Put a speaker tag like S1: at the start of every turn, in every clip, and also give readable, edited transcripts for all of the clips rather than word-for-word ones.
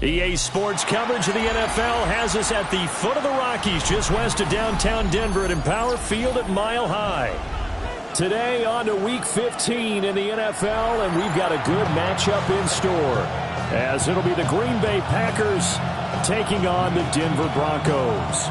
S1: EA Sports coverage of the NFL has us at the foot of the Rockies, just west of downtown Denver at Empower Field at Mile High. Today on to Week 15 in the NFL, and we've got a good matchup in store, as it'll be the Green Bay Packers taking on the Denver Broncos.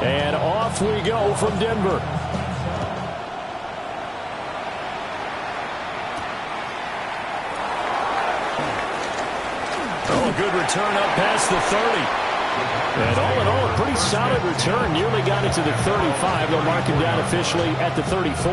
S1: And off we go from Denver. Oh, good return up past the 30. And all in all, a pretty solid return. Nearly got it to the 35. They'll mark him down officially at the 34.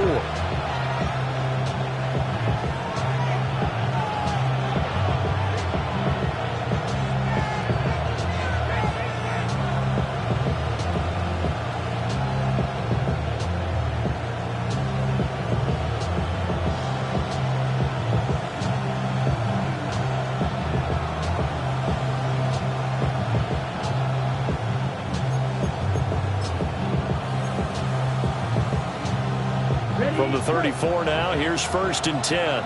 S1: From the 34 now, here's 1st and 10.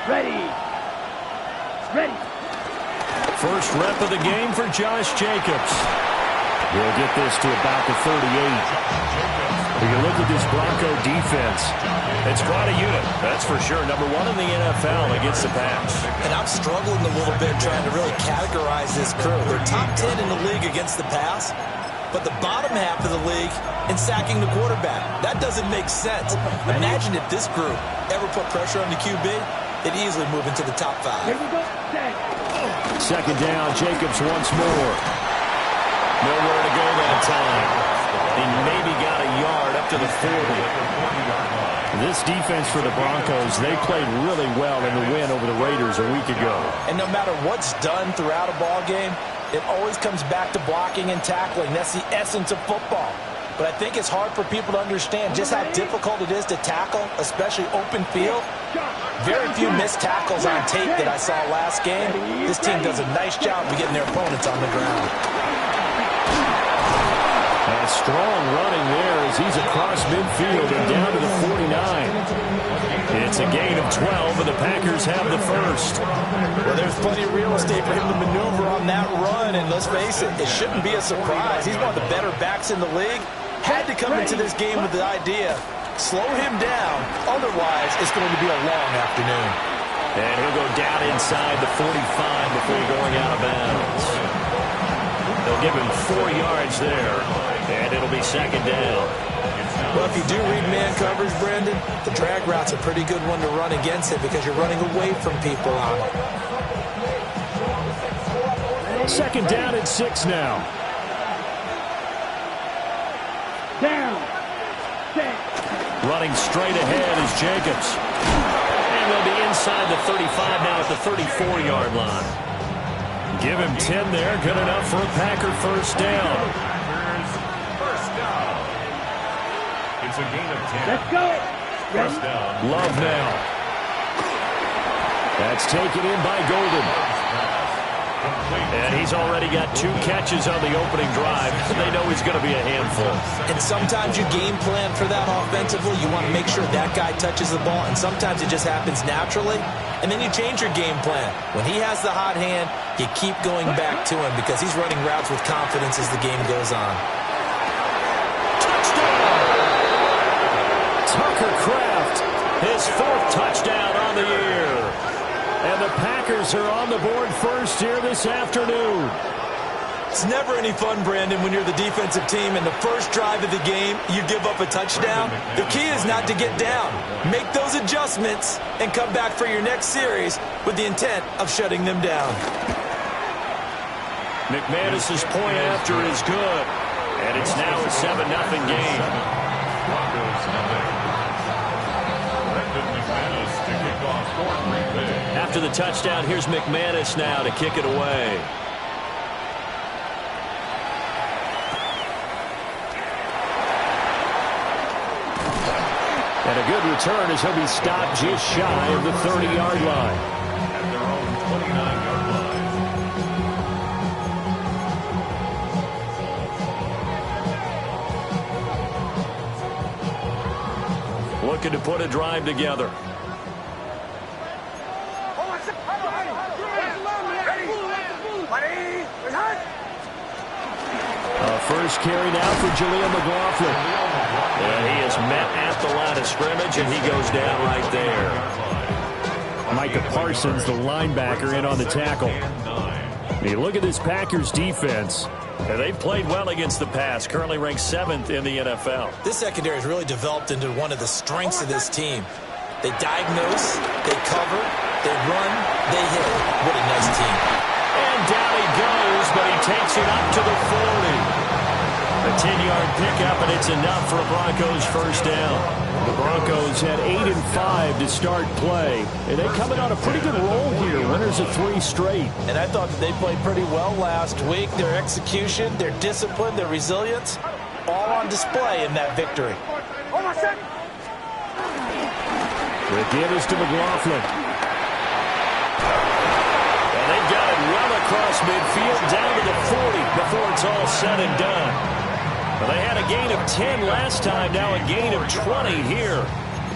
S2: Ready.
S1: First rep of the game for Josh Jacobs. He'll get this to about the 38. When you look at this Bronco defense, it's quite a unit, that's for sure. Number one in the NFL against the pass.
S3: And I'm struggling a little bit trying to really categorize this crew. They're top 10 in the league against the pass, but the bottom half of the league in sacking the quarterback. That doesn't make sense. Imagine if this group ever put pressure on the QB, they'd easily move into the top 5.
S2: Here we go.
S1: Second down, Jacobs once more. Nowhere to go that time. He maybe got a yard up to the 40. This defense for the Broncos, they played really well in the win over the Raiders a week ago.
S3: And no matter what's done throughout a ball game, it always comes back to blocking and tackling. That's the essence of football. But I think it's hard for people to understand just how difficult it is to tackle, especially open field. Very few missed tackles on tape that I saw last game. This team does a nice job of getting their opponents on the ground.
S1: And strong running there as he's across midfield and down to the 49. It's a gain of 12, and the Packers have the first.
S3: Well, there's plenty of real estate for him to maneuver on that run, and let's face it, it shouldn't be a surprise. He's one of the better backs in the league. Had to come into this game with the idea, slow him down, otherwise it's going to be a long afternoon.
S1: And he'll go down inside the 45 before going out of bounds. They'll give him 4 yards there, and it'll be second down.
S3: Well, if you do read man coverage, Brandon, the drag route's a pretty good one to run against it because you're running away from people on it.
S1: Second down and 6 now.
S2: Down.
S1: Running straight ahead is Jacobs. And they'll be inside the 35 now at the 34-yard line. Give him 10 there. Good enough for a Packer first down.
S4: It's a gain of 10.
S2: Let's go.
S4: First down.
S1: Love now. That's taken in by Golden. And he's already got 2 catches on the opening drive. They know he's going to be a handful.
S3: And sometimes you game plan for that offensively. You want to make sure that guy touches the ball. And sometimes it just happens naturally. And then you change your game plan. When he has the hot hand, you keep going back to him because he's running routes with confidence as the game goes on.
S1: Tucker Kraft, his 4th touchdown on the year. And the Packers are on the board first here this afternoon.
S3: It's never any fun, Brandon, when you're the defensive team and the first drive of the game, you give up a touchdown. The key is not to get down. Make those adjustments and come back for your next series with the intent of shutting them down.
S1: McManus's point after is good. And it's now a 7-0 game. After the touchdown, here's McManus now to kick it away. And a good return as he'll be stopped just shy of the 30-yard line. looking to put a drive together. First carry now for Jaleel McLaughlin. And he is met at the line of scrimmage, and he goes down right there. Micah Parsons, the linebacker, in on the tackle. You look at this Packers defense. And they've played well against the pass, currently ranked 7th in the NFL.
S3: This secondary has really developed into one of the strengths of this team. They diagnose, they cover, they run, they hit. What a nice team.
S1: And down he goes, but he takes it up to the 40. A 10-yard pickup, and it's enough for a Broncos first down. The Broncos had 8-5 to start play, and they come in on a pretty good roll here. Winners of 3 straight.
S3: And I thought that they played pretty well last week. Their execution, their discipline, their resilience, all on display in that victory.
S1: The give is to McLaughlin. And they've got it well across midfield, down to the 40 before it's all said and done. Well, they had a gain of 10 last time, now a gain of 20 here.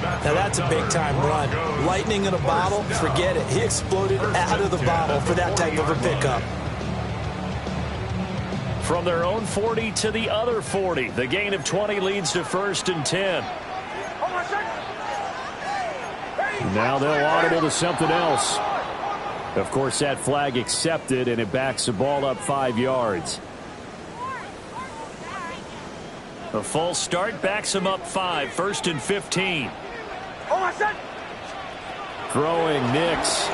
S3: Now that's a big-time run. Lightning in a bottle, forget it. He exploded out of the bottle for that type of a pickup.
S1: From their own 40 to the other 40, the gain of 20 leads to 1st and 10. Now they'll audible to something else. Of course, that flag accepted, and it backs the ball up 5 yards. A full start backs him up 5, 1st and 15. Throwing Nix.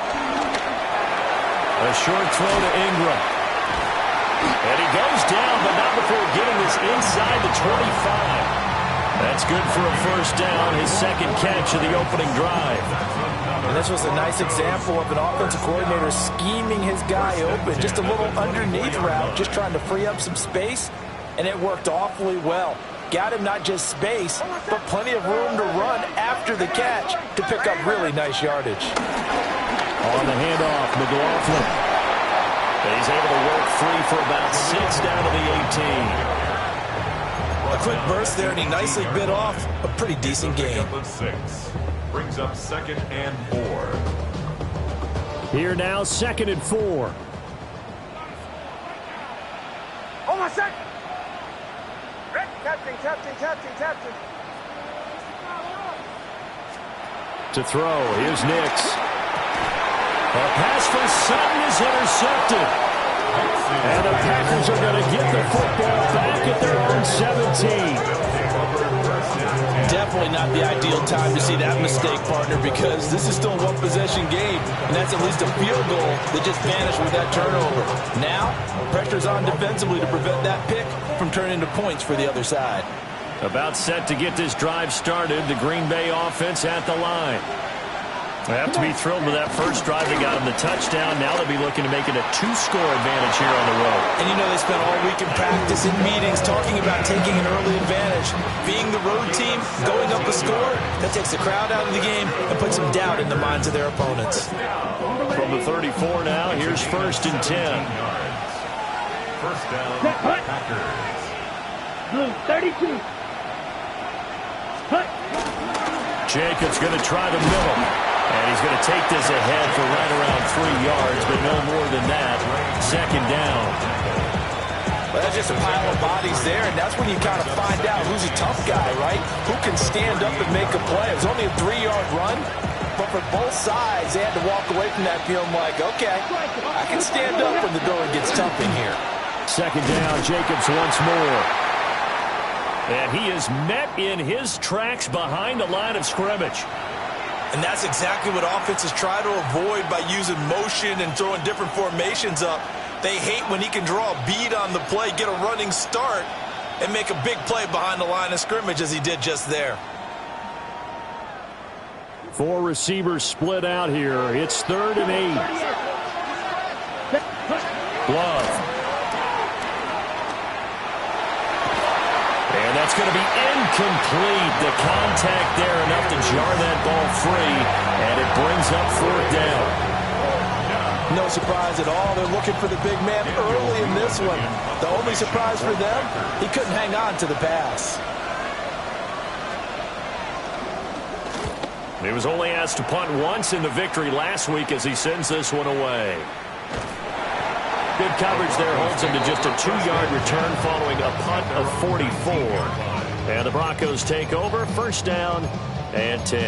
S1: A short throw to Ingram. And he goes down, but not before getting this inside the 25. That's good for a first down, his second catch of the opening drive.
S3: And this was a nice example of an offensive coordinator scheming his guy open. Just a little underneath route, just trying to free up some space. And it worked awfully well. Got him not just space, but plenty of room to run after the catch to pick up really nice yardage.
S1: On the handoff, McLaughlin. He's able to work free for about 6 down to the 18.
S3: A quick burst there, and he nicely bit off a pretty decent gain.
S4: 6 brings up 2nd and 4.
S1: Here now, 2nd and 4.
S2: Captain.
S1: To throw, here's Nix. A pass for Sutton is intercepted. And the Packers are going to get the football back at their own 17.
S3: Definitely not the ideal time to see that mistake, partner, because this is still a one-possession game, and that's at least a field goal that just vanished with that turnover. Now, pressure's on defensively to prevent that pick from turning into points for the other side.
S1: About set to get this drive started, the Green Bay offense at the line. They have to be thrilled with that first drive that got them the touchdown. Now they'll be looking to make it a 2-score advantage here on the road.
S3: And you know they spent all week in practice and meetings talking about taking an early advantage. Being the road team, going up a score, that takes the crowd out of the game and puts some doubt in the minds of their opponents.
S1: From the 34 now, here's 1st and 10.
S4: First down, Packers.
S2: Blue, 32.
S1: Jacobs going to try to middle. And he's going to take this ahead for right around 3 yards, but no more than that. 2nd down.
S3: Well, that's just a pile of bodies there, and that's when you kind of find out who's a tough guy, right? Who can stand up and make a play. It was only a 3-yard run, but for both sides, they had to walk away from that feeling like, okay, I can stand up when the going gets tough in here.
S1: 2nd down, Jacobs once more. And he is met in his tracks behind the line of scrimmage.
S3: And that's exactly what offenses try to avoid by using motion and throwing different formations up. They hate when he can draw a bead on the play, get a running start, and make a big play behind the line of scrimmage as he did just there.
S1: 4 receivers split out here. It's 3rd and 8. Glove. And that's going to be incomplete. The contact there enough to jar that ball free, and it brings up 4th down.
S3: No surprise at all. They're looking for the big man early in this one. The only surprise for them, he couldn't hang on to the pass.
S1: He was only asked to punt once in the victory last week as he sends this one away. Good coverage there holds him to just a 2-yard return following a punt of 44. And the Broncos take over, first down and 10.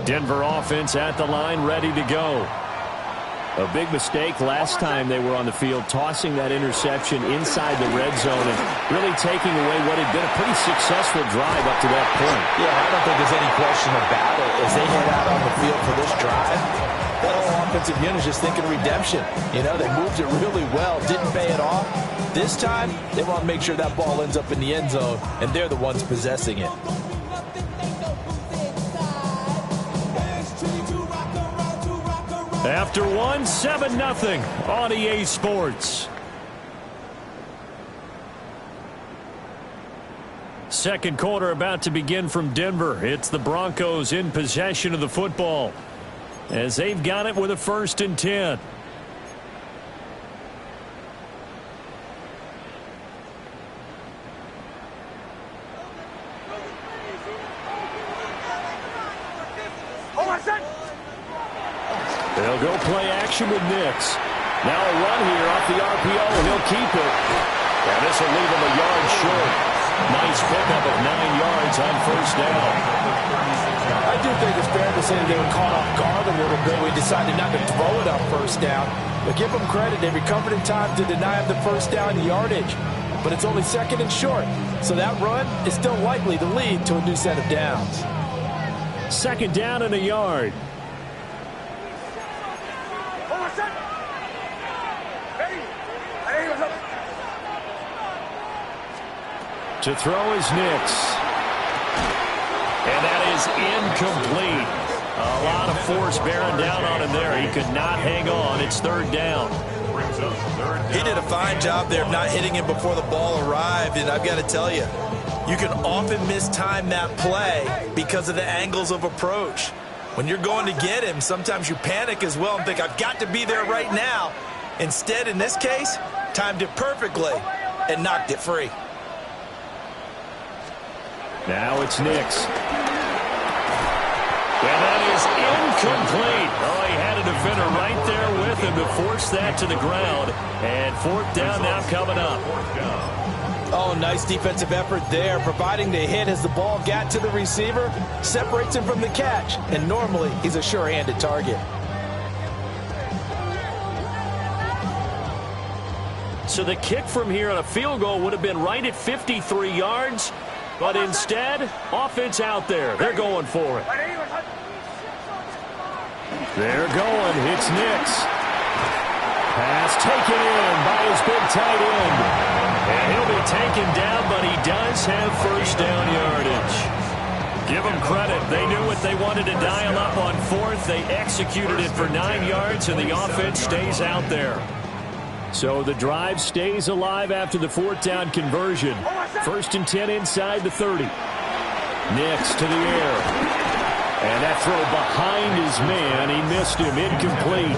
S1: Denver offense at the line, ready to go. A big mistake last time they were on the field, tossing that interception inside the red zone and really taking away what had been a pretty successful drive up to that point.
S3: Yeah, I don't think there's any question about it. As they head out on the field for this drive, that whole offensive unit is just thinking redemption. You know, they moved it really well, didn't pay it off. This time, they want to make sure that ball ends up in the end zone, and they're the ones possessing it.
S1: After one, 7-0 on EA Sports. Second quarter about to begin from Denver. It's the Broncos in possession of the football as they've got it with a 1st and 10. They'll go play action with Nix. Now a run here off the RPO, and he'll keep it. And this will leave him a yard short. Nice pickup of 9 yards on first down.
S3: I do think it's fair to say they were caught off guard a little bit. We decided not to throw it on first down. But give them credit. They recovered in time to deny him the first down yardage. But it's only 2nd and short. So that run is still likely to lead to a new set of downs.
S1: 2nd down and a yard. To throw is Nix. And that is incomplete. A lot of force bearing down on him there. He could not hang on. It's 3rd down.
S3: He did a fine job there of not hitting him before the ball arrived. And I've got to tell you, you can often mistime that play because of the angles of approach. When you're going to get him, sometimes you panic as well and think, I've got to be there right now. Instead, in this case, timed it perfectly and knocked it free.
S1: Now it's Nix. And that is incomplete. Oh, he had a defender right there with him to force that to the ground. And 4th down now coming up.
S3: Oh, nice defensive effort there, providing the hit as the ball got to the receiver, separates him from the catch. And normally, he's a sure-handed target.
S1: So the kick from here on a field goal would have been right at 53 yards. But instead, offense out there. They're going for it. They're going. It's Nix. Pass taken in by his big tight end. And he'll be taken down, but he does have first down yardage. Give them credit. They knew what they wanted to dial up on 4th. They executed it for 9 yards, and the offense stays out there. So the drive stays alive after the 4th down conversion. 1st and 10 inside the 30. Nix to the air. And that throw behind his man. He missed him. Incomplete.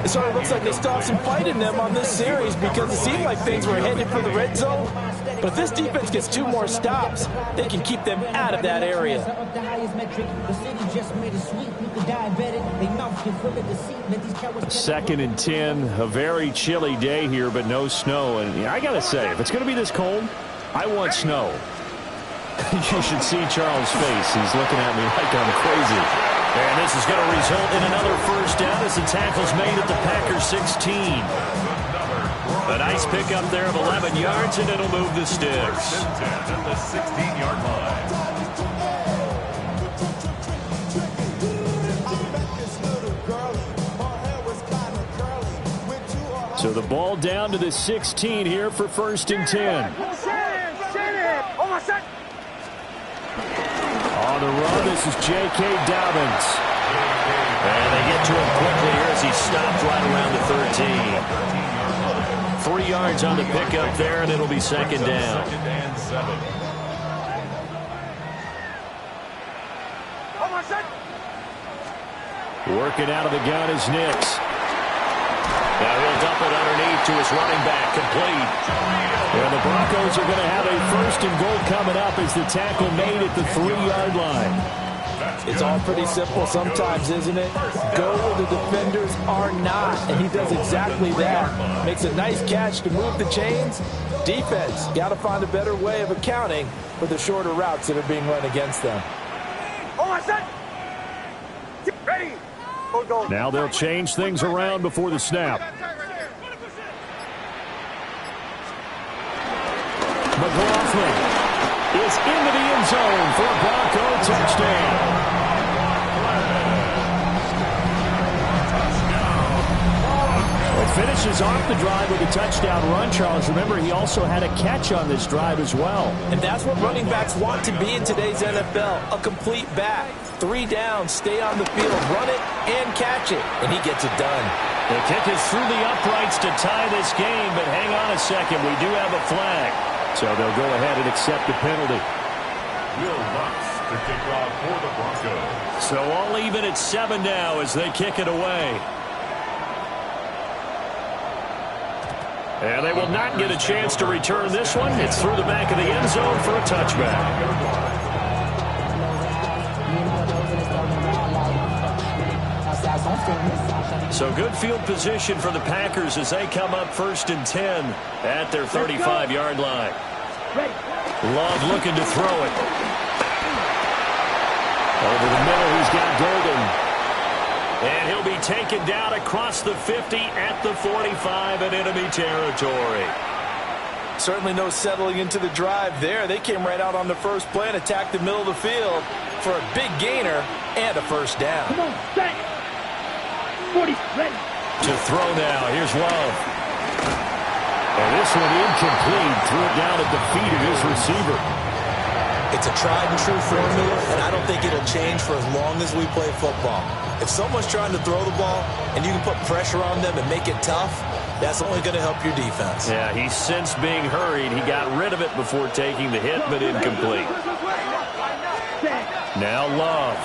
S3: It sort of looks like they still have some fight in them on this series because it seemed like things were headed for the red zone. But if this defense gets 2 more stops, they can keep them out of that area.
S1: 2nd and 10. A very chilly day here, but no snow. And I got to say, if it's going to be this cold, I want snow. You should see Charles' face. He's looking at me like I'm crazy. And this is going to result in another first down as the tackle's made at the Packers 16. A nice pickup there of 11 yards, and it'll move the sticks.
S4: At the 16-yard line.
S1: So the ball down to the 16 here for 1st and 10. On the run, this is J.K. Dobbins. And they get to him quickly here as he stopped right around the 13. 3 yards on the pickup there, and it'll be 2nd down.
S4: 2nd and 7.
S1: Working out of the gun is Nix. Now he'll dump it underneath to his running back, complete. And the Broncos are going to have a 1st and goal coming up as the tackle made at the 3-yard line.
S3: It's all pretty simple sometimes, isn't it? Go where the defenders are not, and he does exactly that. Makes a nice catch to move the chains. Defense, got to find a better way of accounting for the shorter routes that are being run against them.
S2: Ready.
S1: Now they'll change things around before the snap. McLaughlin is into the end zone for a Bronco touchdown. Finishes off the drive with a touchdown run, Charles. Remember, he also had a catch on this drive as well.
S3: And that's what running backs want to be in today's NFL, a complete back. 3 downs, stay on the field, run it, and catch it. And he gets it done.
S1: The kick is through the uprights to tie this game, but hang on a second. We do have a flag. So they'll go ahead and accept the penalty.
S4: Will Lutz to kick off for the Broncos.
S1: So all even at 7 now as they kick it away. And they will not get a chance to return this one. It's through the back of the end zone for a touchback. So good field position for the Packers as they come up 1st and 10 at their 35-yard line. Love looking to throw it. Over the middle, he's got Golden. And he'll be taken down across the 50 at the 45 in enemy territory.
S3: Certainly no settling into the drive there. They came right out on the first play and attacked the middle of the field for a big gainer and a 1st down.
S2: Come on, set. 40, ready.
S1: To throw now, here's Love. And this one incomplete. Threw it down at the feet of his receiver.
S3: It's a tried-and-true formula, and I don't think it'll change for as long as we play football. If someone's trying to throw the ball and you can put pressure on them and make it tough, that's only going to help your defense.
S1: Yeah, he sensed being hurried. He got rid of it before taking the hit, but incomplete. Now Love.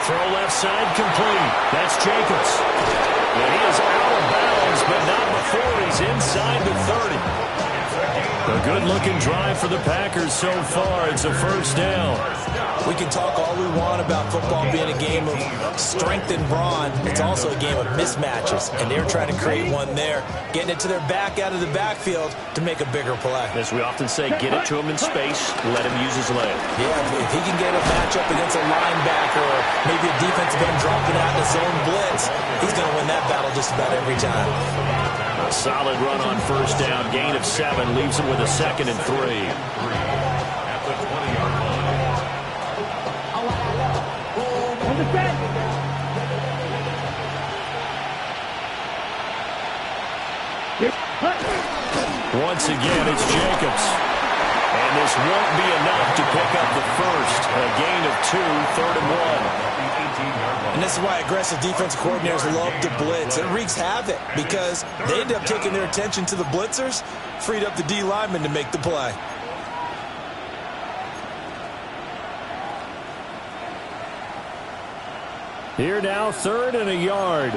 S1: Throw left side, complete. That's Jacobs. And he is out of bounds, but not before he's inside the 30. A good-looking drive for the Packers so far. It's a 1st down.
S3: We can talk all we want about football being a game of strength and brawn. It's also a game of mismatches, and they're trying to create one there, getting it to their back out of the backfield to make a bigger play.
S1: As we often say, get it to him in space, let him use his leg.
S3: Yeah, if he can get a matchup against a linebacker or maybe a defensive end dropping out in a zone blitz, he's going to win that battle just about every time.
S1: A solid run on 1st down. Gain of 7 leaves him with a 2nd and 3.
S4: At the 20-yard line.
S2: On the set.
S1: Once again, it's Jacobs. And this won't be enough to pick up the 1st. A gain of 2, 3rd and 1.
S3: And this is why aggressive defensive coordinators love to blitz. It wreaks havoc because they end up taking their attention to the blitzers, freed up the D lineman to make the play.
S1: Here now, 3rd and a yard.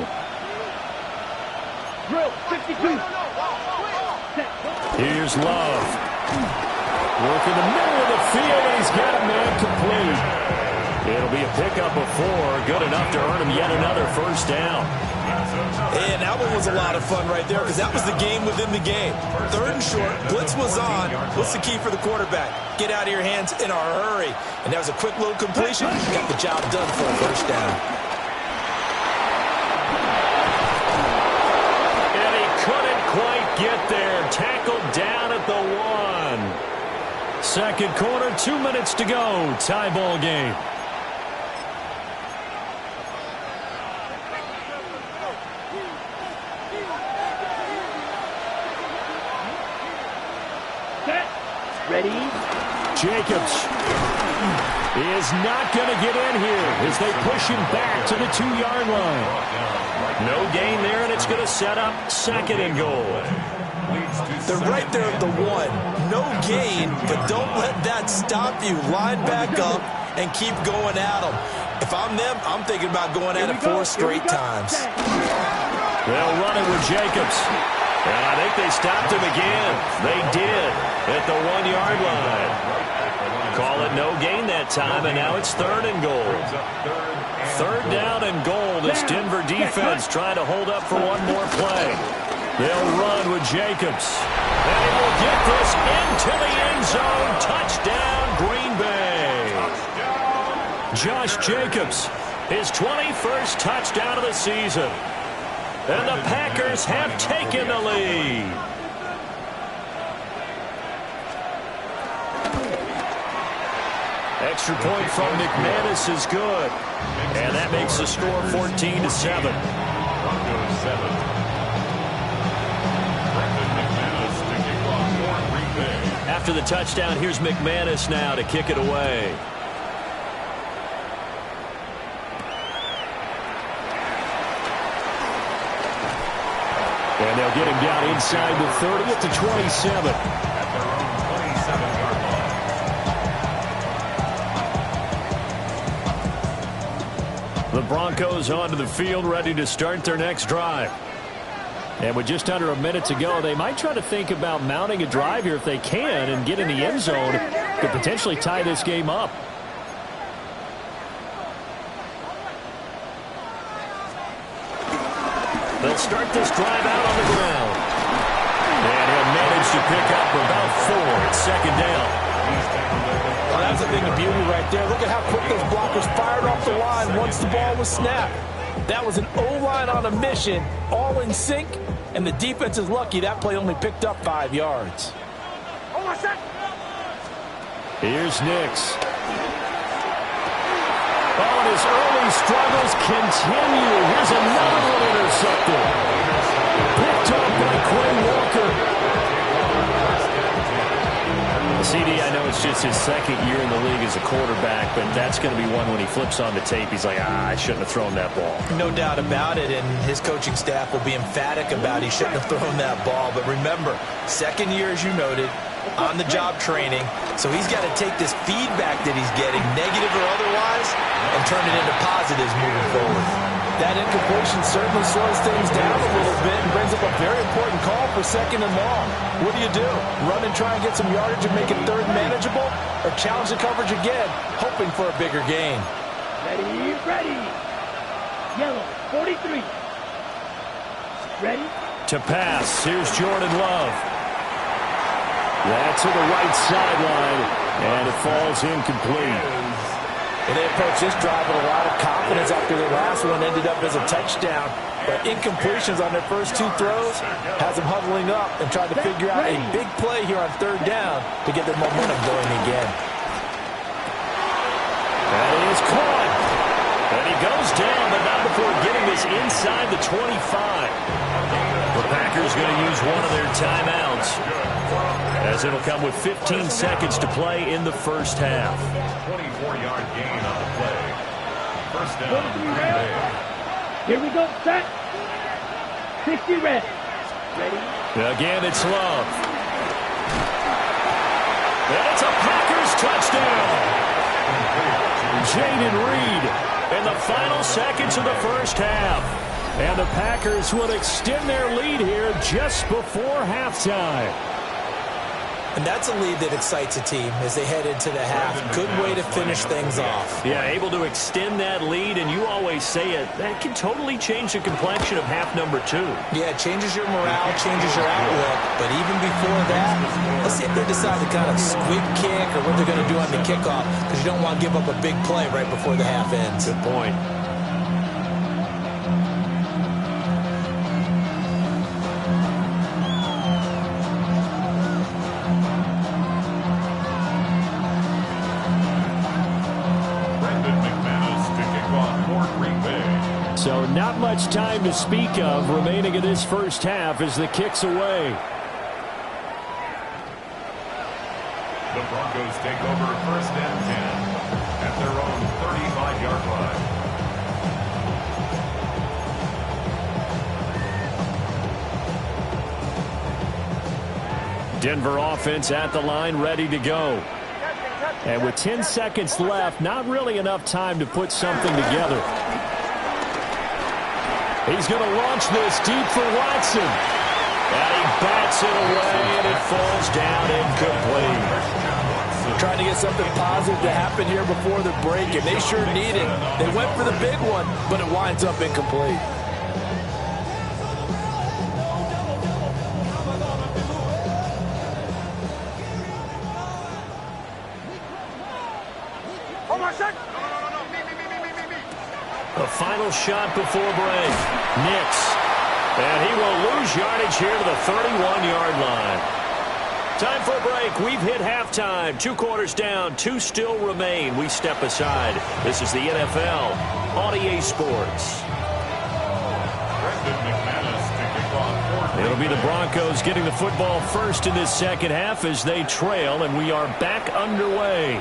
S2: Drill, 52.
S1: Here's Love. Working the middle of the field, and he's got a man complete. It'll be a pickup of 4, good enough to earn him yet another 1st down.
S3: And that one was a lot of fun right there because that was the game within the game. 3rd and short, blitz was on. What's the key for the quarterback? Get out of your hands in a hurry. And that was a quick little completion. Got the job done for a 1st down.
S1: And he couldn't quite get there. Tackled down at the 1. 2nd quarter, 2 minutes to go. Tie ball game.
S2: Ready.
S1: Jacobs is not going to get in here as they push him back to the 2-yard line. No gain there, and it's going to set up 2nd and goal.
S3: They're right there at the 1. No gain, but don't let that stop you. Line back up and keep going at them. If I'm them, I'm thinking about going at it 4 straight times.
S1: They'll run it with Jacobs. And I think they stopped him again. They did at the 1-yard line. Call it no gain that time, and now it's 3rd and goal. 3rd down and goal. This Denver defense trying to hold up for one more play. They'll run with Jacobs. And he will get this into the end zone. Touchdown, Green Bay. Josh Jacobs, his 21st touchdown of the season. And the Packers have taken the lead. Extra point from McManus is good. And that makes the score 14-7. After the touchdown, here's McManus now to kick it away. And they'll get him down inside the 30 at the 27.
S4: At their own 27-yard line.
S1: The Broncos onto the field, ready to start their next drive. And with just under a minute to go, they might try to think about mounting a drive here if they can and get in the end zone to potentially tie this game up. They'll start this drive out on the ground. And he'll manage to pick up about 4 at 2nd down.
S3: Well, that's a thing of beauty right there. Look at how quick those blockers fired off the line once the ball was snapped. That was an O-line on a mission, all in sync, and the defense is lucky that play only picked up 5 yards.
S1: Here's Nix. Oh, and his early struggles continue. Here's another one intercepted. Picked up by Quay Walker. CD, I know it's just his 2nd year in the league as a quarterback, but that's going to be one when he flips on the tape. He's like, I shouldn't have thrown that ball.
S3: No doubt about it, and his coaching staff will be emphatic about he shouldn't have thrown that ball. But remember, 2nd year, as you noted, on-the-job training, so he's got to take this feedback that he's getting, negative or otherwise, and turn it into positives moving forward. That incompletion certainly slows things down a little bit and brings up a very important call for 2nd and long. What do? Run and try and get some yardage and make it 3rd manageable, or challenge the coverage again, hoping for a bigger gain?
S2: Ready. Yellow, 43. Ready?
S1: To pass, here's Jordan Love. That's to the right sideline, and it falls incomplete.
S3: And they approach this drive with a lot of confidence after their last one ended up as a touchdown. But incompletions on their first 2 throws has them huddling up and trying to figure out a big play here on 3rd down to get their momentum going again.
S1: And he is caught. And he goes down, but not before getting this inside the 25. The Packers going to use one of their timeouts, as it'll come with 15 seconds to play in the first half.
S4: 24-yard gain on the play. First down, Green Bay.
S2: Here we go, set. 60 red. Ready?
S1: Again, it's Love. And it's a Packers touchdown. Jayden Reed in the final seconds of the first half. And the Packers will extend their lead here just before halftime.
S3: And that's a lead that excites a team as they head into the half. Good way to finish things off.
S1: Yeah, able to extend that lead, and you always say it, that can totally change the complexion of half number 2.
S3: Yeah, it changes your morale, changes your outlook. But even before that, let's see if they decide to kind of squib kick or what they're going to do on the kickoff, because you don't want to give up a big play right before the half ends.
S1: Good point. So not much time to speak of remaining in this first half as the kick's away.
S4: The Broncos take over 1st and 10 at their own 35-yard line.
S1: Denver offense at the line, ready to go. And with 10 seconds left, not really enough time to put something together. He's going to launch this deep for Watson. And he bats it away, and it falls down incomplete.
S3: Trying to get something positive to happen here before the break, and they sure need it. They went for the big one, but it winds up incomplete.
S1: The final shot before break. Nix. And he will lose yardage here to the 31-yard line. Time for a break. We've hit halftime. 2 quarters down. 2 still remain. We step aside. This is the NFL on EA Sports. It'll be the Broncos getting the football first in this second half as they trail, and we are back underway.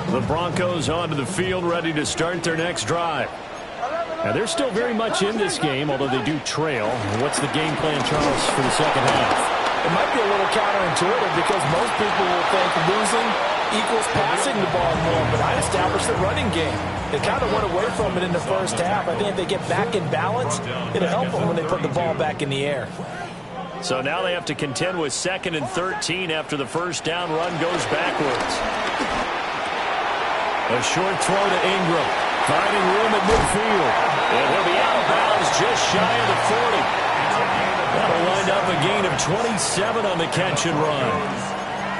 S1: The Broncos onto the field, ready to start their next drive. Now, they're still very much in this game, although they do trail. What's the game plan, Charles, for the second half?
S3: It might be a little counterintuitive because most people will think losing equals passing the ball more, but I established the running game. They kind of went away from it in the first half. I think if they get back in balance, it'll help them when they put the ball back in the air.
S1: So now they have to contend with 2nd and 13 after the first down run goes backwards. A short throw to Ingram, finding room at midfield. And he'll be out of bounds just shy of the 40. That'll wind up a gain of 27 on the catch and run.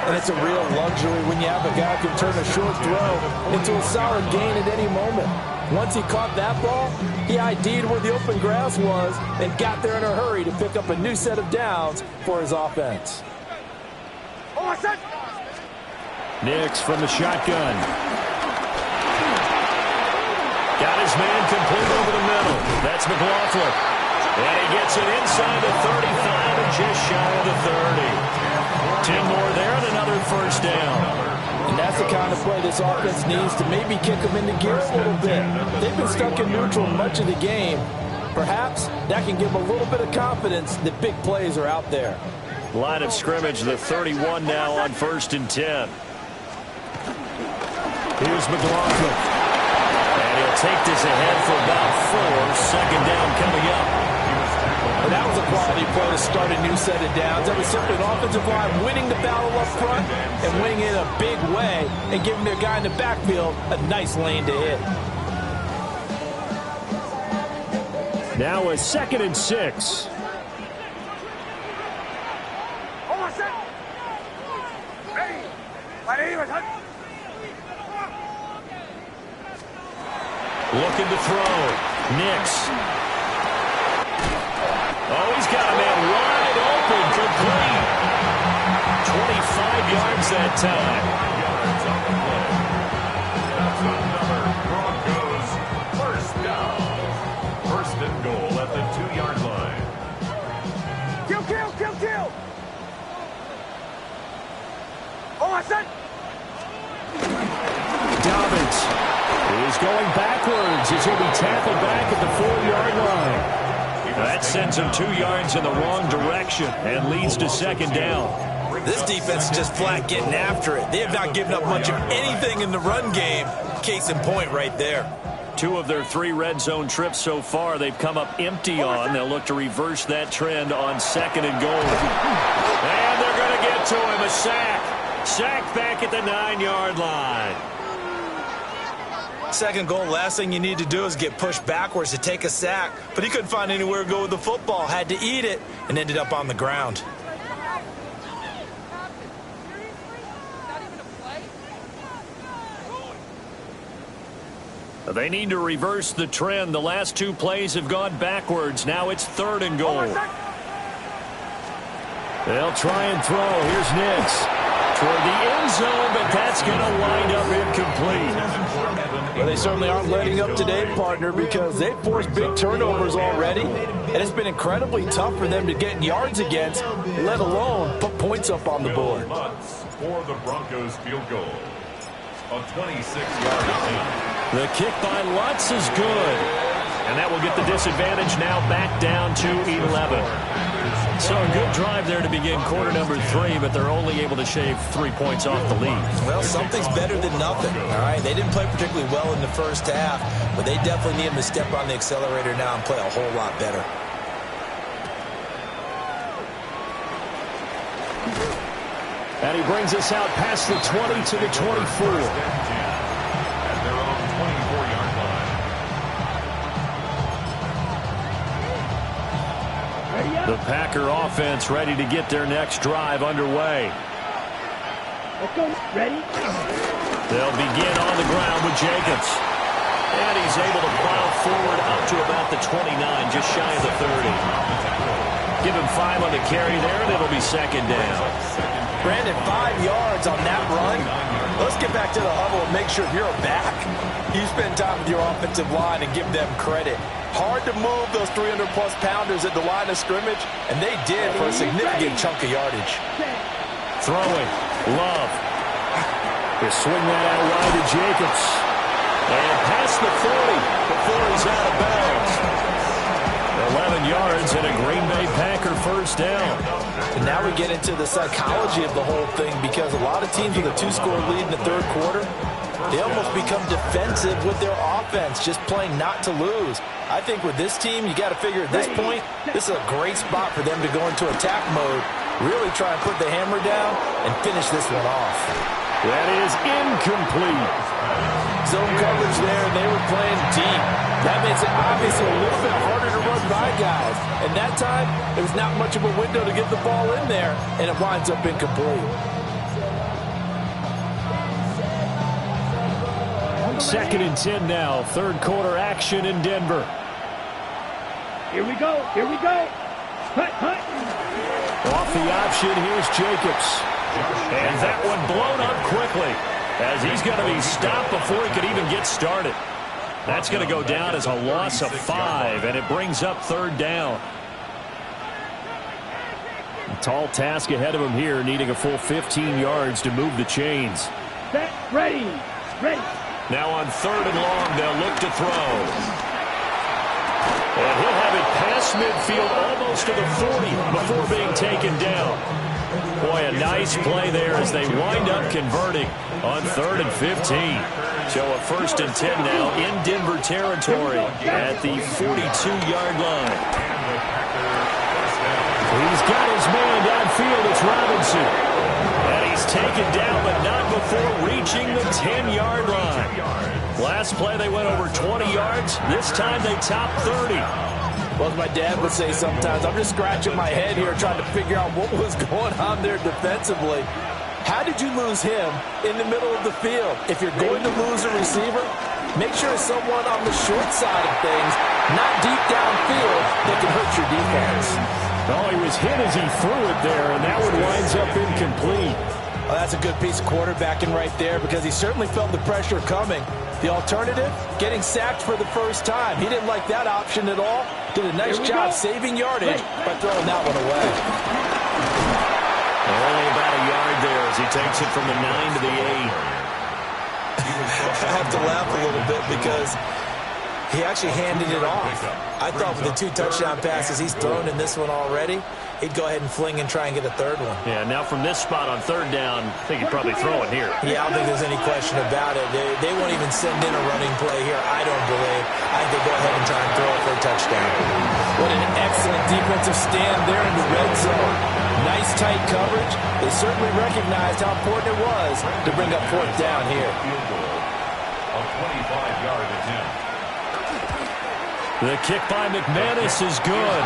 S3: And it's a real luxury when you have a guy who can turn a short throw into a solid gain at any moment. Once he caught that ball, he ID'd where the open grass was and got there in a hurry to pick up a new set of downs for his offense.
S1: Nix from the shotgun. Got his man complete over the middle. That's McLaughlin. And he gets it inside the 35 and just shy of the 30. 10 more there and another first down.
S3: And that's the kind of play this offense needs to maybe kick them into gear a little bit. They've been stuck in neutral much of the game. Perhaps that can give them a little bit of confidence that big plays are out there.
S1: Line of scrimmage, the 31 now on 1st and 10. Here's McLaughlin. And he'll take this ahead for about 4. Second down coming up.
S3: And that was a quality play to start a new set of downs. That was simply an offensive line winning the battle up front and winning it in a big way and giving their guy in the backfield a nice lane to hit.
S1: Now a 2nd and 6. Looking to throw. Nix. Oh, he's got a man wide open, complete. 25 yards that time.
S4: That's another Broncos first down. 1st and goal at the 2-yard line.
S2: Kill. Oh, I said.
S1: Dobbins is going backwards as he'll be tackled back at the 4-yard line. That sends him 2 yards in the wrong direction and leads to 2nd down.
S3: This defense is just flat getting after it. They have not given up much of anything in the run game. Case in point right there.
S1: 2 of their 3 red zone trips so far they've come up empty on. They'll look to reverse that trend on 2nd and goal. And they're going to get to him. A sack. Sack back at the 9-yard line.
S3: 2nd goal, last thing you need to do is get pushed backwards to take a sack. But he couldn't find anywhere to go with the football. Had to eat it and ended up on the ground.
S1: They need to reverse the trend. The last 2 plays have gone backwards. Now it's 3rd and goal. They'll try and throw. Here's Nix. Toward the end zone, but that's going to wind up incomplete.
S3: Well, they certainly aren't letting up today, partner, because they've forced big turnovers already. And it's been incredibly tough for them to get yards against, let alone put points up on the board.
S4: For the Broncos field goal. A 26-yard attempt.
S1: The kick by Lutz is good. And that will get the disadvantage now back down to 11. So a good drive there to begin quarter number 3, but they're only able to shave 3 points off the lead.
S3: Well, something's better than nothing, all right? They didn't play particularly well in the first half, but they definitely need them to step on the accelerator now and play a whole lot better.
S1: And he brings us out past the 20 to the 24.
S4: At their own 24-yard line.
S1: The Packer offense ready to get their next drive underway.
S2: Let's go. Ready?
S1: They'll begin on the ground with Jacobs. And he's able to plow forward up to about the 29, just shy of the 30. Give him 5 on the carry there, and it'll be second down.
S3: Brandon, 5 yards on that run. Let's get back to the huddle and make sure if you're a back, you spend time with your offensive line and give them credit. Hard to move those 300-plus pounders at the line of scrimmage, and they did for a significant chunk of yardage.
S1: Throwing. Love. They swing that out wide to Jacobs. And past the 40 before he's out of bounds. 11 yards and a Green Bay Packer first down.
S3: And now we get into the psychology of the whole thing, because a lot of teams with a 2-score lead in the third quarter, they almost become defensive with their offense, just playing not to lose. I think with this team, you got to figure at this point, this is a great spot for them to go into attack mode, really try and put the hammer down and finish this one off.
S1: That is incomplete.
S3: Zone coverage there, and they were playing deep. That makes it obviously a little bit harder to run by guys. And that time, there was not much of a window to get the ball in there, and it winds up incomplete.
S1: Second and 10 now. Third quarter action in Denver.
S2: Here we go. Here we go. Hut, hut.
S1: Off the option, here's Jacobs. And that one blown up quickly, as he's going to be stopped before he could even get started. That's going to go down as a loss of 5, and it brings up third down. A tall task ahead of him here, needing a full 15 yards to move the chains.
S2: Set. Ready. Ready.
S1: Now on third and long, they'll look to throw. And he'll have it past midfield almost to the 40 before being taken down. Boy, a nice play there as they wind up converting on third and 15. So a first and 10 now in Denver territory at the 42-yard line. He's got his man downfield. It's Robinson. And he's taken down, but not before reaching the 10-yard line. Last play, they went over 20 yards. This time, they topped 30.
S3: Well, as my dad would say sometimes, I'm just scratching my head here trying to figure out what was going on there defensively. How did you lose him in the middle of the field? If you're going to lose a receiver, make sure it's someone on the short side of things, not deep downfield, that can hurt your defense.
S1: Oh, he was hit as he threw it there, and that one winds up incomplete.
S3: Well, that's a good piece of quarterbacking right there, because he certainly felt the pressure coming. The alternative, getting sacked for the first time. He didn't like that option at all. Did a nice job saving yardage by throwing that one away.
S1: Only about a yard there as he takes it from the 9 to the 8.
S3: I have to laugh a little bit because he actually handed it off. I thought with the 2 touchdown passes he's thrown in this one already, he'd go ahead and fling and try and get a third one.
S1: Yeah, now from this spot on third down, I think he'd probably throw it here.
S3: Yeah, I don't think there's any question about it. They won't even send in a running play here, I don't believe. I think they'll go ahead and try and throw it for a touchdown. What an excellent defensive stand there in the red zone. Nice tight coverage. They certainly recognized how important it was to bring up fourth down here.
S4: A 25-yard attempt.
S1: The kick by McManus is good.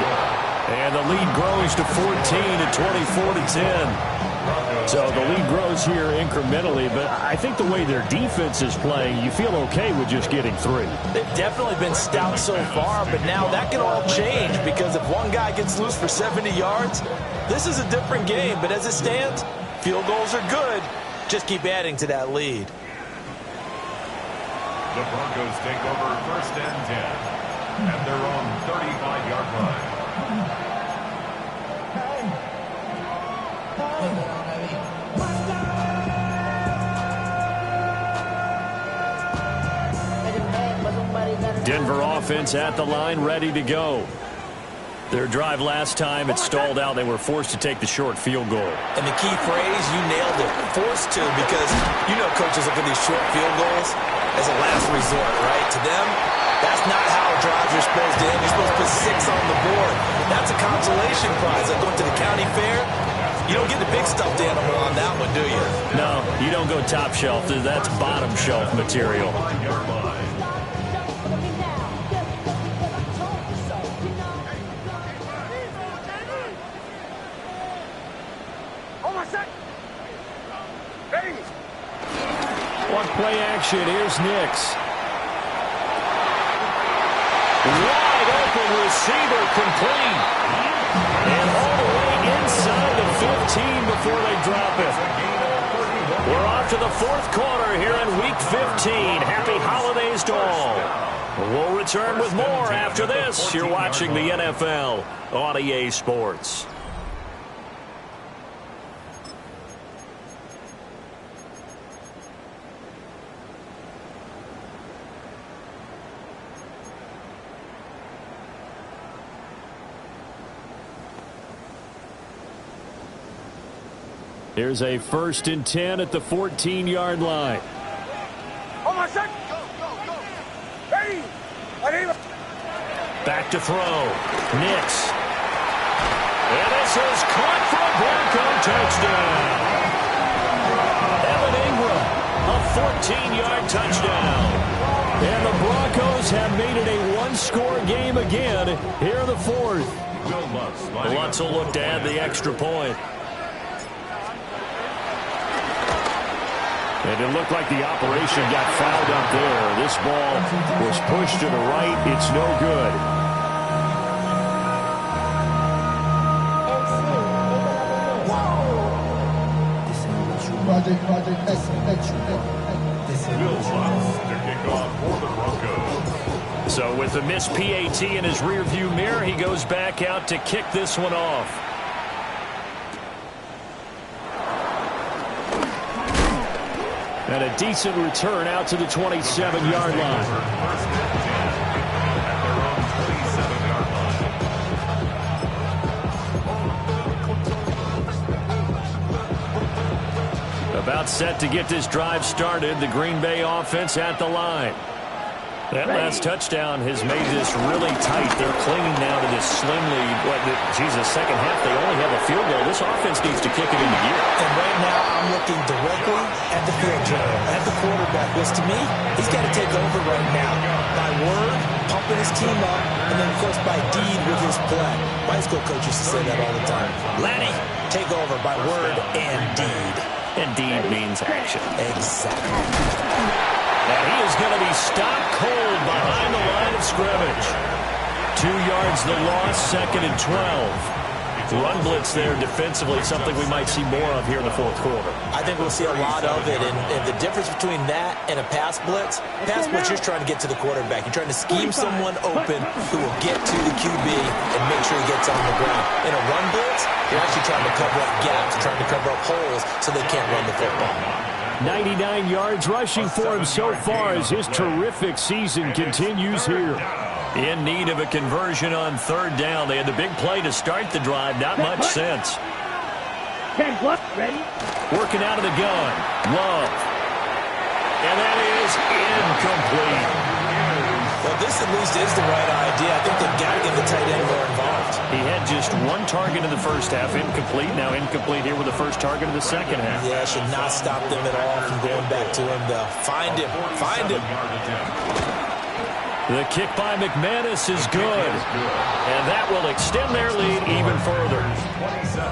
S1: And the lead grows to 14 at 24-10. So the lead grows here incrementally, but I think the way their defense is playing, you feel okay with just getting 3.
S3: They've definitely been stout so far, but now that can all change, because if one guy gets loose for 70 yards, this is a different game. But as it stands, field goals are good. Just keep adding to that lead.
S4: The Broncos take over first and 10 at their own 35-yard line.
S1: Denver offense at the line, ready to go. Their drive last time, it stalled out. They were forced to take the short field goal.
S3: And the key phrase, you nailed it, forced to, because you know coaches look at these short field goals as a last resort, right? To them, that's not how drives are supposed to end. You're supposed to put 6 on the board. That's a consolation prize. Like going to the county fair, you don't get the big stuffed animal on that one, do you?
S1: No, you don't go top shelf. That's bottom shelf material. On play action, here's Nix. Wide open receiver, complete. And all the way inside the 15 before they drop it. We're off to the 4th quarter here in Week 15. Happy holidays to all. We'll return with more after this. You're watching the NFL on EA Sports. Here's a 1st and 10 at the 14-yard line. Back to throw. Nix. And this is caught for a Bronco touchdown. Evan Ingram, a 14-yard touchdown. And the Broncos have made it a 1-score game again here in the 4th. Lutz will look to add the extra point. And it looked like the operation got fouled up there. This ball was pushed to the right. It's no good. So with the missed PAT in his rearview mirror, he goes back out to kick this one off. And a decent return out to the 27-yard line. About set to get this drive started. The Green Bay offense at the line. That last touchdown has made this really tight. They're clinging now to this slim lead. Second half, they only have a field goal. This offense needs to kick it into gear.
S3: And right now, I'm looking directly at the field general, at the quarterback. Because to me, he's got to take over right now. By word, pumping his team up, and then, of course, by deed with his play. My high school coach used to say that all the time. Lanny, take over by word and deed.
S1: And deed means action.
S3: Exactly.
S1: And he is going to be stopped cold behind the line of scrimmage. 2 yards the loss, 2nd and 12. Run blitz there defensively, something we might see more of here in the 4th quarter.
S3: I think we'll see a lot of it, and the difference between that and a pass blitz, you're trying to get to the quarterback. You're trying to scheme someone open who will get to the QB and make sure he gets on the ground. In a run blitz, you're actually trying to cover up gaps, trying to cover up holes so they can't run the football.
S1: 99 yards rushing for him so far as his terrific season continues here. In need of a conversion on 3rd down. They had the big play to start the drive. Not much sense.
S2: 10 plus, ready?
S1: Working out of the gun. Love. And that is incomplete.
S3: Well, this at least is the right idea. I think they've got to get the tight end more involved.
S1: He had just 1 target in the first half. Incomplete. Now incomplete here with the first target in the second half.
S3: Yeah, should not stop them at all from going back to him, though. Find him. Find him.
S1: The kick by McManus is good. And that will extend their lead even further.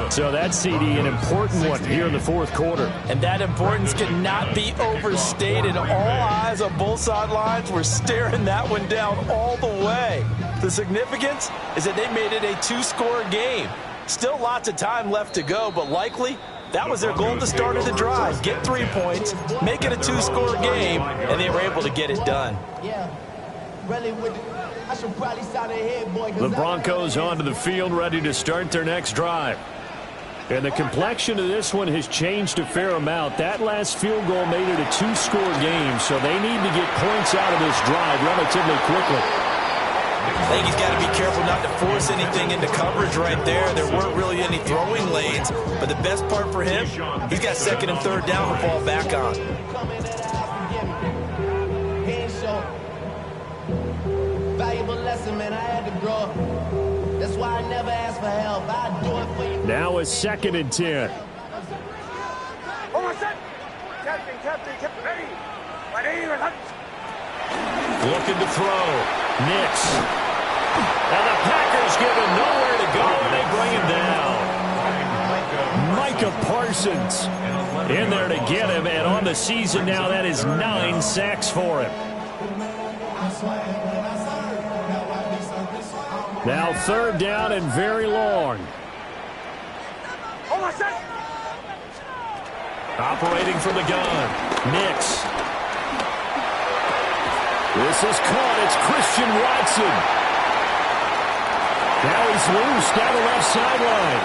S1: So that CD, an important one here in the 4th quarter.
S3: And that importance cannot be overstated. All eyes on both sidelines were staring that one down all the way. The significance is that they made it a 2-score game. Still lots of time left to go, but likely that was their goal at the start of the drive. Get 3 points, make it a 2-score game, and they were able to get it done.
S1: The Broncos onto the field, ready to start their next drive. And the complexion of this one has changed a fair amount. That last field goal made it a 2-score game, so they need to get points out of this drive relatively quickly.
S3: I think he's got to be careful not to force anything into coverage right there. There weren't really any throwing lanes, but the best part for him, he's got second and third down to fall back on.
S5: Valuable lesson, man. I had to grow up. That's why I never ask for help. I do it for you.
S1: Now a 2nd and 10. Looking to throw. Nix. And the Packers give him nowhere to go, and they bring him down. Micah Parsons in there to get him, and on the season now, that is 9 sacks for him. Now 3rd down and very long. Operating from the gun. Nix. This is caught. It's Christian Watson. Now he's loose down the left sideline.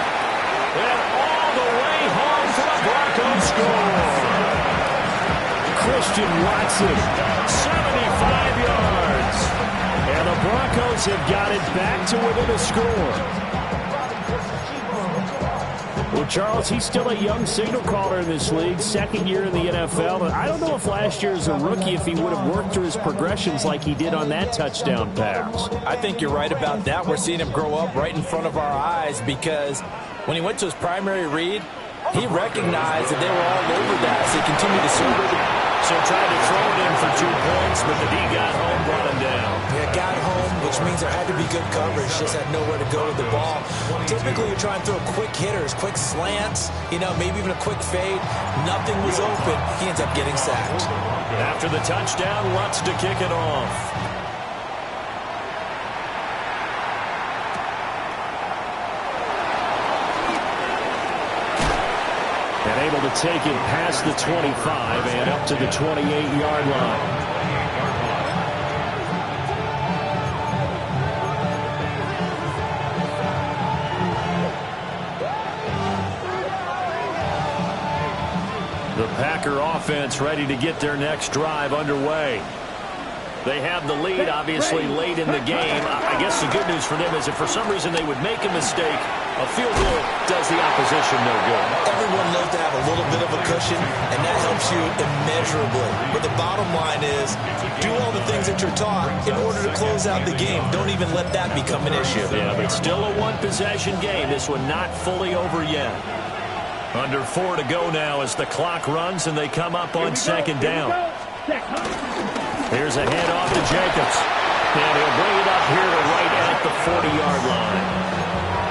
S1: And all the way home for the Broncos score. Christian Watson, 75 yards. And the Broncos have got it back to within a score. Well, Charles, he's still a young signal caller in this league, 2nd year in the NFL. And I don't know if last year as a rookie, if he would have worked through his progressions like he did on that touchdown pass.
S3: I think you're right about that. We're seeing him grow up right in front of our eyes because when he went to his primary read, he recognized that they were all over that as he continued to serve it.
S1: So tried to throw it in for 2 points, but the D got home, brought him down.
S3: Yeah, got home, which means there had to be good coverage. Just had nowhere to go with the ball. Typically, you're trying to throw quick hitters, quick slants, maybe even a quick fade. Nothing was open. He ends up getting sacked.
S1: After the touchdown, Lutz to kick it off. And able to take it past the 25 and up to the 28-yard line. The Packer offense ready to get their next drive underway. They have the lead, obviously, late in the game. I guess the good news for them is if for some reason they would make a mistake, a field goal does the opposition no good.
S3: Everyone loves to have a little bit of a cushion, and that helps you immeasurably. But the bottom line is, do all the things that you're taught in order to close out the game. Don't even let that become an issue.
S1: Yeah, but still a one-possession game. This one not fully over yet. Under 4 to go now as the clock runs, and they come up on 2nd down. Here's a handoff to Jacobs. And he'll bring it up here to right at the 40-yard line.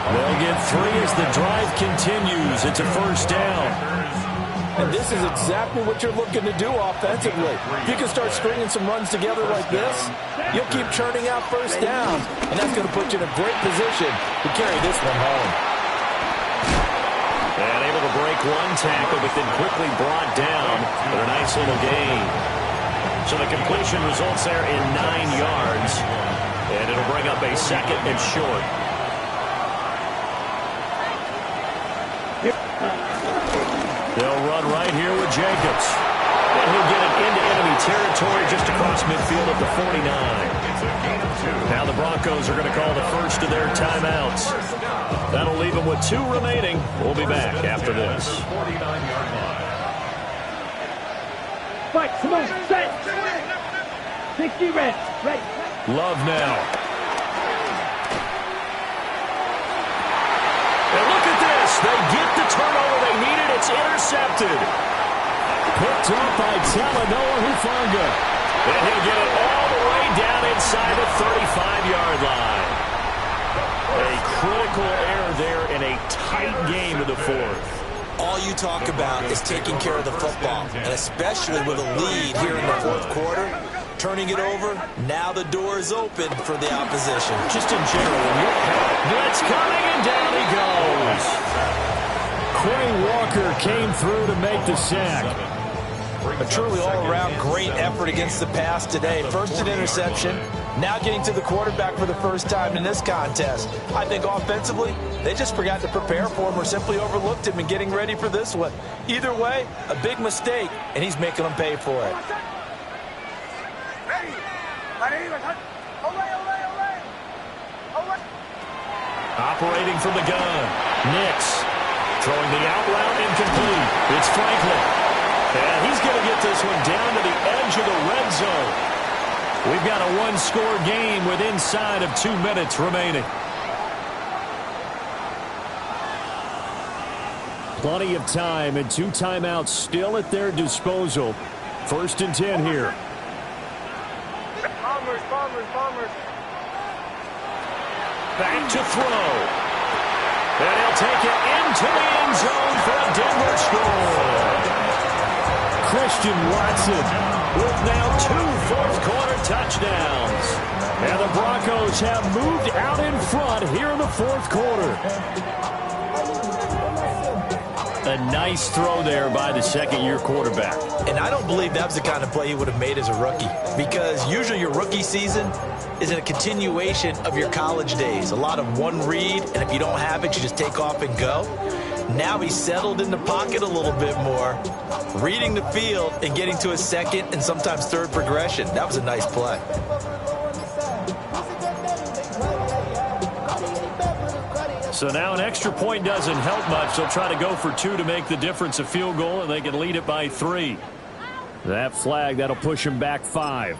S1: They'll get 3 as the drive continues. It's a 1st down.
S3: And this is exactly what you're looking to do offensively. If you can start stringing some runs together like this, you'll keep churning out 1st downs. And that's going to put you in a great position to carry this one home.
S1: And able to break 1 tackle, but then quickly brought down for a nice little gain. So the completion results there in 9 yards. And it'll bring up a 2nd and short. They'll run right here with Jacobs. And he'll get it into enemy territory just across midfield at the 49. Now the Broncos are going to call the first of their timeouts. That'll leave them with 2 remaining. We'll be back after this.
S2: Fight, come on, set. 60 reps, ready.
S1: Love now. And look at this. They get the turnover they needed. It's intercepted. Picked up by Talanoa Hufanga. And he'll get it all the way down inside the 35-yard line. A critical error there in a tight game of the 4th.
S3: All you talk about is taking care of the football, and especially with a lead here in the 4th quarter, turning it over, now the door is open for the opposition.
S1: Just in general, when you're blitz coming, and down he goes. Quay Walker came through to make the sack.
S3: A truly all-around great effort against the pass today. First an interception, now getting to the quarterback for the first time in this contest. I think offensively, they just forgot to prepare for him or simply overlooked him in getting ready for this one. Either way, a big mistake, and he's making them pay for it.
S1: Operating from the gun. Nix throwing the out route incomplete. It's Franklin. And he's going to get this one down to the edge of the red zone. We've got a one-score game with inside of 2 minutes remaining. Plenty of time and 2 timeouts still at their disposal. 1st and 10 here.
S6: Bombers.
S1: Back to throw. And he'll take it into the end zone for a Denver score. Christian Watson with now 2 fourth-quarter touchdowns. And the Broncos have moved out in front here in the 4th quarter. A nice throw there by the second-year quarterback.
S3: And I don't believe that was the kind of play he would have made as a rookie, because usually your rookie season is a continuation of your college days. A lot of one read, and if you don't have it, you just take off and go. Now he's settled in the pocket a little bit more, reading the field and getting to a second and sometimes third progression. That was a nice play.
S1: So now an extra point doesn't help much. They'll try to go for 2 to make the difference a field goal, and they can lead it by 3. That flag, that'll push him back 5.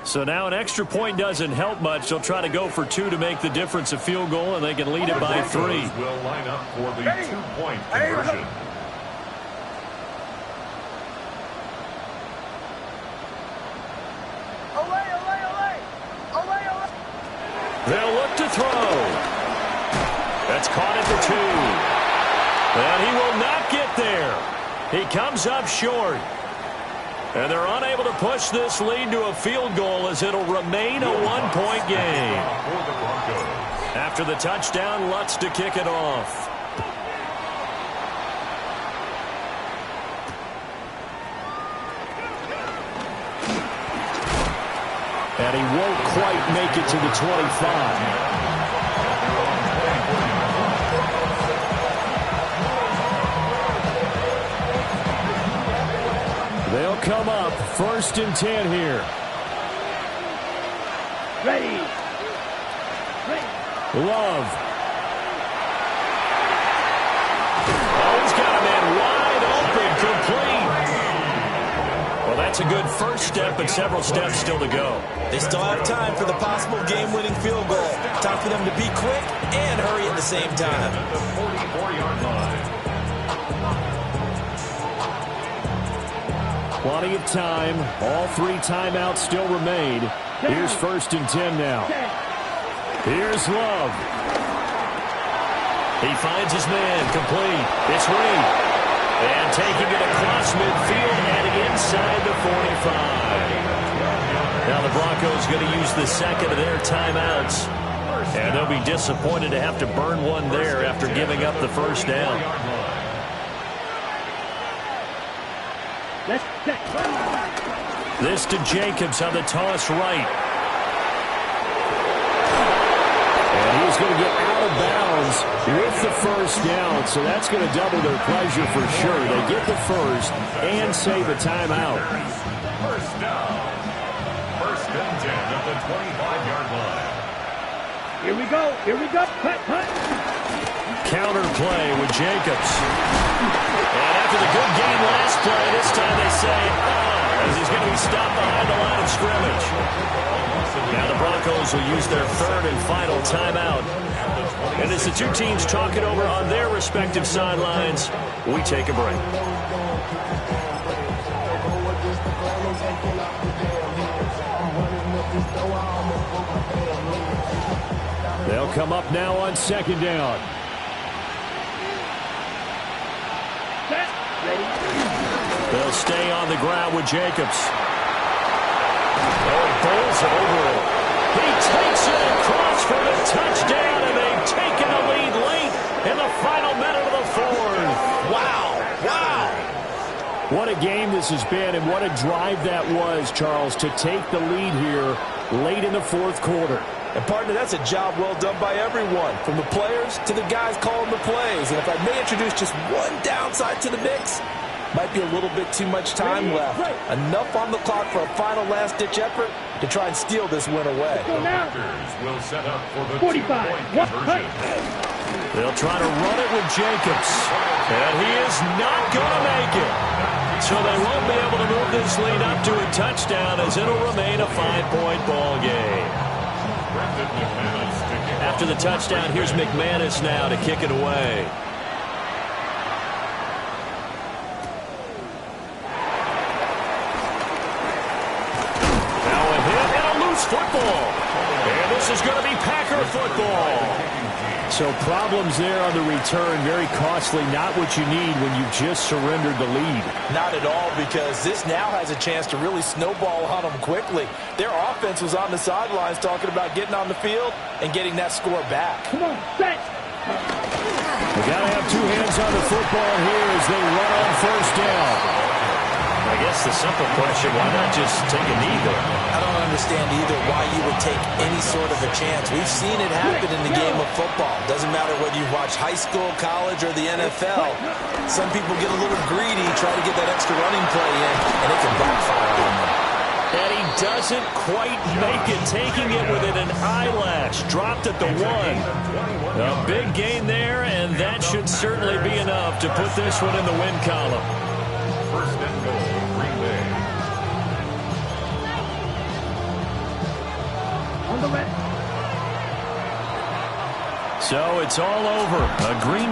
S1: So now an extra point doesn't help much. They'll try to go for 2 to make the difference a field goal, and they can lead it by 3.
S4: Will line up for the 2-point conversion.
S1: They'll look to throw. That's caught at the 2. And he will not get there. He comes up short. And they're unable to push this lead to a field goal as it'll remain a 1-point game. After the touchdown, Lutz to kick it off. And he won't quite make it to the 25. They'll come up 1st and 10 here.
S2: Ready.
S1: Love. Oh, he's got a man wide open, complete. Well, that's a good first step, but several steps still to go.
S3: They still have time for the possible game-winning field goal. Time for them to be quick and hurry at the same time.
S4: The 44-yard line.
S1: Plenty of time. All 3 timeouts still remain. Here's 1st and 10 now. Here's Love. He finds his man, complete. It's Reed. And taking it across midfield and inside the 45. Now the Broncos going to use the second of their timeouts. And they'll be disappointed to have to burn one there after giving up the first down. This to Jacobs on the toss right. And he's going to get out of bounds with the first down, so that's going to double their pleasure for sure. They get the first and save a timeout.
S4: First down. 1st and 10 at the 25-yard line.
S2: Here we go. Hunt.
S1: Counter play with Jacobs. And after the good game last play, this time they say, as he's going to be stopped behind the line of scrimmage. Now the Broncos will use their 3rd and final timeout. And as the 2 teams talk it over on their respective sidelines, we take a break. They'll come up now on 2nd down. They'll stay on the ground with Jacobs. Oh, he bowls it over it. He takes it across for the touchdown, and they've taken the lead late in the final minute of the 4th.
S3: Wow.
S1: What a game this has been, and what a drive that was, Charles, to take the lead here late in the 4th quarter.
S3: And partner, that's a job well done by everyone, from the players to the guys calling the plays. And if I may introduce just one downside to the mix, Might be a little bit too much time left. Enough on the clock for a final last-ditch effort to try and steal this win away.
S4: The Packers will set up for the
S2: 45.
S4: two-point conversion.
S1: They'll try to run it with Jacobs. And he is not going to make it. So they won't be able to move this lead up to a touchdown as it'll remain a 5-point ball game. After the touchdown, here's McManus now to kick it away. Now a hit and a loose football. And this is going to be Packer football. So problems there on the return, very costly, not what you need when you just surrendered the lead.
S3: Not at all, because this now has a chance to really snowball on them quickly. Their offense was on the sidelines talking about getting on the field and getting that score back.
S2: Come on, set.
S1: We got to have two hands on the football here as they run on first down. I guess the simple question, why not just take a knee there?
S3: I don't understand either why you would take any sort of a chance. We've seen it happen in the game of football. Doesn't matter whether you watch high school, college, or the NFL. Some people get a little greedy, try to get that extra running play in, and it can backfire on them.
S1: And he doesn't quite make it, taking it within an eyelash. Dropped at the 1. A big gain there, and that should certainly be enough to put this one in the win column.
S4: First and goal, Green Bay.
S2: On the red.
S1: So it's all over. A Green